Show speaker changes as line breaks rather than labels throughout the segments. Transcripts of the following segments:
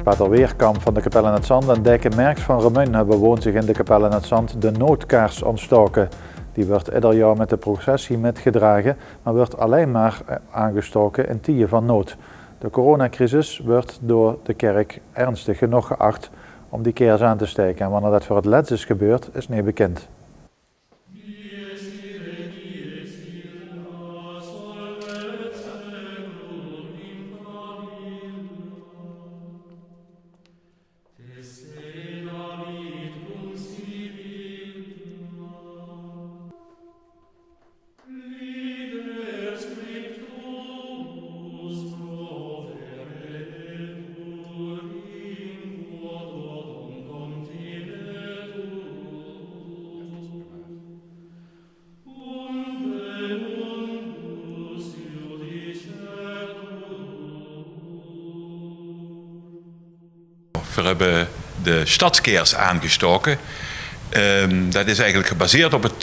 Pater Weerkamp van de Kapel in het Zand en Dijke Merks van Remun hebben woont zich in de Kapel in het Zand de noodkaars ontstoken. Die wordt ieder jaar met de processie metgedragen, maar wordt alleen maar aangestoken in tijden van nood. De coronacrisis wordt door de kerk ernstig genoeg geacht om die kaars aan te steken. En wanneer dat voor het laatst is gebeurd, is niet bekend.
We hebben de stadskeers aangestoken. Dat is eigenlijk gebaseerd op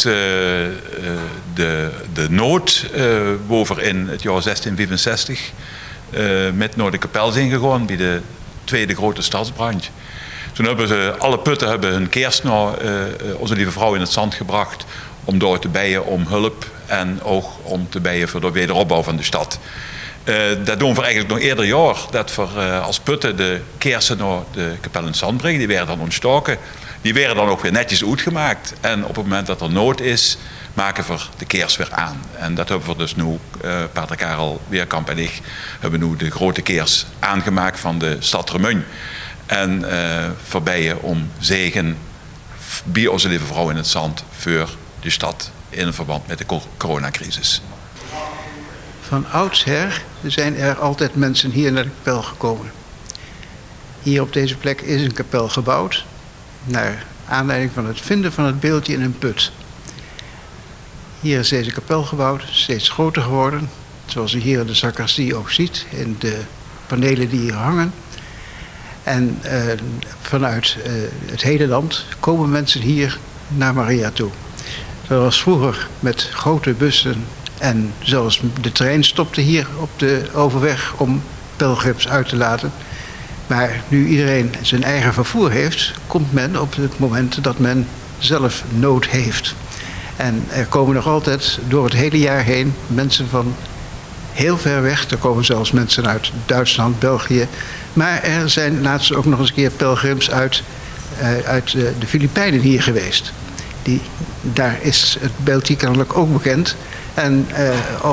de nood waar in het jaar 1665 met naar de kapel zijn gegaan bij de tweede grote stadsbrand. Toen hebben ze alle putten hun keers naar Onze Lieve Vrouw in het Zand gebracht om daar te bijen om hulp en ook om te bijen voor de wederopbouw van de stad. Dat doen we eigenlijk nog eerder jaar, dat we als putten de keersen naar de Kapel in het Zand brengen. Die werden dan ontstoken. Die werden dan ook weer netjes uitgemaakt. En op het moment dat er nood is, maken we de keers weer aan. En dat hebben we dus nu, Pater Karel Weerkamp en ik, hebben nu de grote keers aangemaakt van de stad Remun. En verbijen om zegen bij Onze Lieve Vrouw in het Zand voor de stad in verband met de coronacrisis.
Van oudsher zijn er altijd mensen hier naar de kapel gekomen. Hier op deze plek is een kapel gebouwd naar aanleiding van het vinden van het beeldje in een put. Hier is deze kapel gebouwd, steeds groter geworden. Zoals u hier in de sacristie ook ziet, in de panelen die hier hangen. En vanuit het hele land komen mensen hier naar Maria toe. Dat was vroeger met grote bussen. En zelfs de trein stopte hier op de overweg om pelgrims uit te laten. Maar nu iedereen zijn eigen vervoer heeft, komt men op het moment dat men zelf nood heeft. En er komen nog altijd door het hele jaar heen mensen van heel ver weg. Er komen zelfs mensen uit Duitsland, België. Maar er zijn laatst ook nog eens een keer pelgrims uit de Filipijnen hier geweest. Daar is het beeldje kennelijk ook bekend. En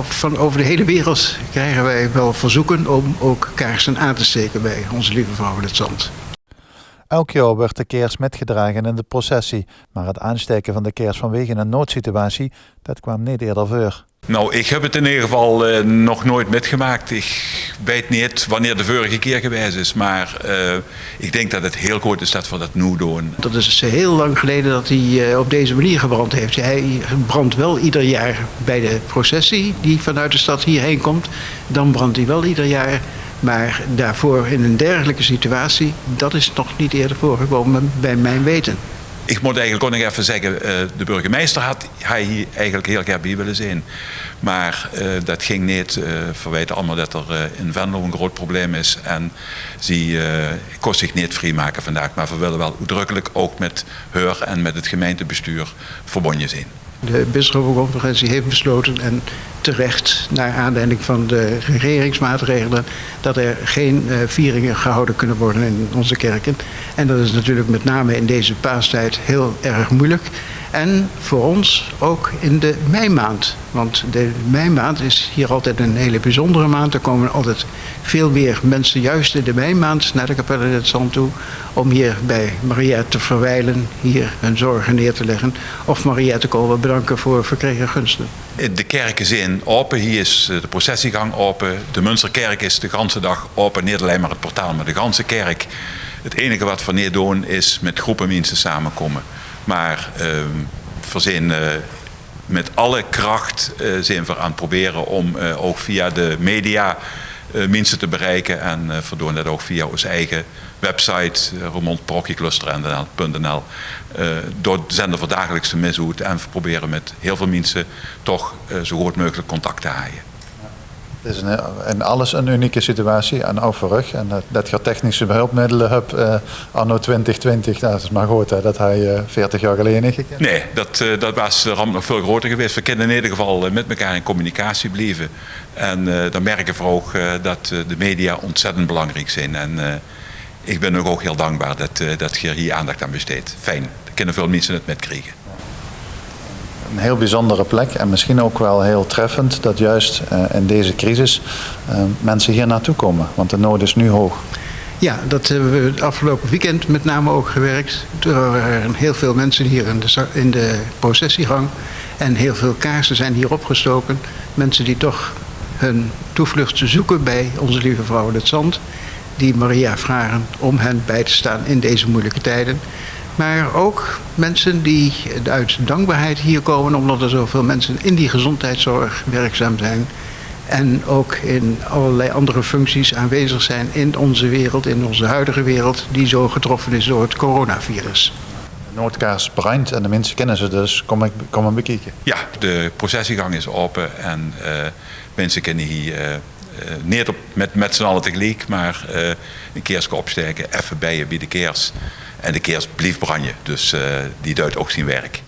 van over de hele wereld krijgen wij wel verzoeken om ook kaarsen aan te steken bij Onze Lieve Vrouw in het Zand.
Elk jaar werd de keers metgedragen in de processie, maar het aansteken van de keers vanwege een noodsituatie, dat kwam niet eerder voor.
Nou, ik heb het in ieder geval nog nooit metgemaakt. Ik weet niet wanneer de vorige keer geweest is, maar ik denk dat het heel goed is dat we dat nu doen.
Dat is heel lang geleden dat hij op deze manier gebrand heeft. Hij brandt wel ieder jaar bij de processie die vanuit de stad hierheen komt. Dan brandt hij wel ieder jaar. Maar daarvoor in een dergelijke situatie, dat is nog niet eerder voorgekomen bij mijn weten.
Ik moet eigenlijk ook nog even zeggen, de burgemeester had hij hier eigenlijk heel graag bij willen zijn. Maar dat ging niet. Verwijten allemaal dat er in Venlo een groot probleem is. En ze kon zich niet vrijmaken vandaag. Maar we willen wel uitdrukkelijk ook met haar en met het gemeentebestuur verbonden zijn.
De bisschoppenconferentie heeft besloten, en terecht naar aanleiding van de regeringsmaatregelen, dat er geen vieringen gehouden kunnen worden in onze kerken. En dat is natuurlijk met name in deze paastijd heel erg moeilijk. En voor ons ook in de meimaand. Want de meimaand is hier altijd een hele bijzondere maand. Er komen altijd veel meer mensen juist in de meimaand naar de Kapel in het Zand toe. Om hier bij Maria te verwijlen, hier hun zorgen neer te leggen. Of Maria te komen bedanken voor verkregen gunsten.
De kerken zijn open, hier is de processiegang open. De Münsterkerk is de ganse dag open, niet alleen maar het portaal, maar de ganse kerk. Het enige wat we niet doen is met groepen mensen samenkomen. Maar we zijn met alle kracht zijn we aan het proberen om ook via de media mensen te bereiken. En we doen dat ook via onze eigen website, roermondparochiecluster.nl. Door zenden we dagelijks de mis uit en we proberen met heel veel mensen toch zo goed mogelijk contact te haaien.
Het is in alles een unieke situatie en ook voor rug. En dat je technische hulpmiddelen hebt anno 2020, dat is maar goed hè, dat hij 40 jaar geleden niet gekend.
Nee, dat was de ramp nog veel groter geweest. We kunnen in ieder geval met elkaar in communicatie blijven. En dan merken we ook dat de media ontzettend belangrijk zijn. En ik ben ook heel dankbaar dat je hier aandacht aan besteedt. Fijn, daar kunnen veel mensen het met krijgen.
Een heel bijzondere plek en misschien ook wel heel treffend dat juist in deze crisis mensen hier naartoe komen. Want de nood is nu hoog.
Ja, dat hebben we het afgelopen weekend met name ook gewerkt. Er waren heel veel mensen hier in de processiegang. En heel veel kaarsen zijn hier opgestoken. Mensen die toch hun toevlucht zoeken bij Onze Lieve Vrouw in het Zand. Die Maria vragen om hen bij te staan in deze moeilijke tijden. Maar ook mensen die uit dankbaarheid hier komen omdat er zoveel mensen in die gezondheidszorg werkzaam zijn. En ook in allerlei andere functies aanwezig zijn in onze wereld, in onze huidige wereld, die zo getroffen is door het coronavirus.
De noodkaars brandt en de mensen kennen ze dus. Kom maar bekijken.
Ja, de processiegang is open en mensen kunnen hier niet met z'n allen tegelijk, maar een keersje opsteken, even bijen bij de keers. En de keers blijft branden, dus die duidt ook zijn werk.